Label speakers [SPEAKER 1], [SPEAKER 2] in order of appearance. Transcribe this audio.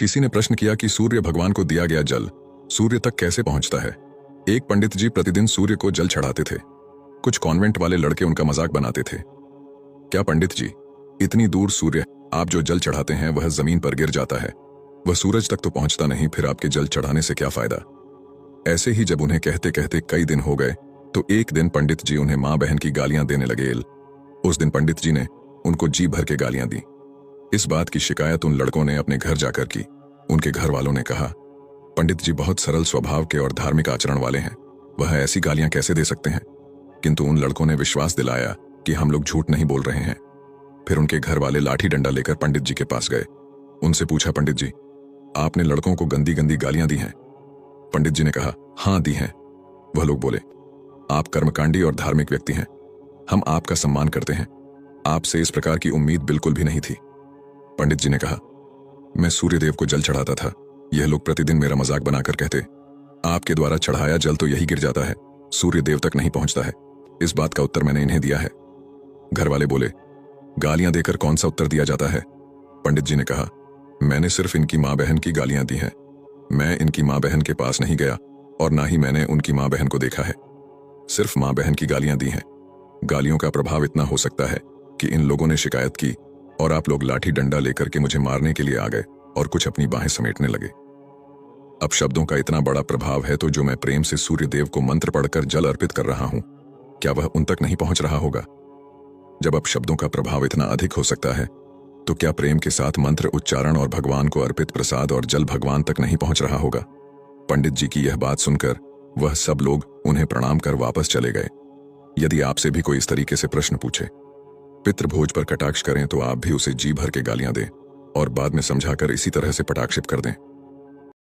[SPEAKER 1] किसी ने प्रश्न किया कि सूर्य भगवान को दिया गया जल सूर्य तक कैसे पहुंचता है। एक पंडित जी प्रतिदिन सूर्य को जल चढ़ाते थे। कुछ कॉन्वेंट वाले लड़के उनका मजाक बनाते थे। क्या पंडित जी, इतनी दूर सूर्य आप जो जल चढ़ाते हैं वह जमीन पर गिर जाता है, वह सूरज तक तो पहुंचता नहीं, फिर आपके जल चढ़ाने से क्या फायदा। ऐसे ही जब उन्हें कहते कहते कई दिन हो गए तो एक दिन पंडित जी उन्हें मां बहन की गालियां देने लगे। उस दिन पंडित जी ने उनको जी भर के गालियां दी। इस बात की शिकायत उन लड़कों ने अपने घर जाकर की। उनके घर वालों ने कहा, पंडित जी बहुत सरल स्वभाव के और धार्मिक आचरण वाले हैं, वह ऐसी गालियां कैसे दे सकते हैं। किंतु उन लड़कों ने विश्वास दिलाया कि हम लोग झूठ नहीं बोल रहे हैं। फिर उनके घर वाले लाठी डंडा लेकर पंडित जी के पास गए। उनसे पूछा, पंडित जी आपने लड़कों को गंदी गंदी गालियां दी हैं। पंडित जी ने कहा, हां दी हैं। वह लोग बोले, आप कर्मकांडी और धार्मिक व्यक्ति हैं, हम आपका सम्मान करते हैं, आपसे इस प्रकार की उम्मीद बिल्कुल भी नहीं थी। पंडित जी ने कहा, मैं सूर्यदेव को जल चढ़ाता था, यह लोग प्रतिदिन मेरा मजाक बनाकर कहते, आपके द्वारा चढ़ाया जल तो यही गिर जाता है, सूर्यदेव तक नहीं पहुंचता है। इस बात का उत्तर मैंने इन्हें दिया है। घर वाले बोले, गालियां देकर कौन सा उत्तर दिया जाता है। पंडित जी ने कहा, मैंने सिर्फ इनकी मां बहन की गालियां दी हैं, मैं इनकी मां बहन के पास नहीं गया और ना ही मैंने उनकी मां बहन को देखा है, सिर्फ मां बहन की गालियां दी हैं। गालियों का प्रभाव इतना हो सकता है कि इन लोगों ने शिकायत की और आप लोग लाठी डंडा लेकर के मुझे मारने के लिए आ गए और कुछ अपनी बाहें समेटने लगे। अब शब्दों का इतना बड़ा प्रभाव है तो जो मैं प्रेम से सूर्यदेव को मंत्र पढ़कर जल अर्पित कर रहा हूं, क्या वह उन तक नहीं पहुंच रहा होगा। जब अब शब्दों का प्रभाव इतना अधिक हो सकता है तो क्या प्रेम के साथ मंत्र उच्चारण और भगवान को अर्पित प्रसाद और जल भगवान तक नहीं पहुंच रहा होगा। पंडित जी की यह बात सुनकर वह सब लोग उन्हें प्रणाम कर वापस चले गए। यदि आपसे भी कोई इस तरीके से प्रश्न पूछे, पितृभोज पर कटाक्ष करें तो आप भी उसे जी भर के गालियां दें और बाद में समझाकर इसी तरह से पटाक्षेप कर दें।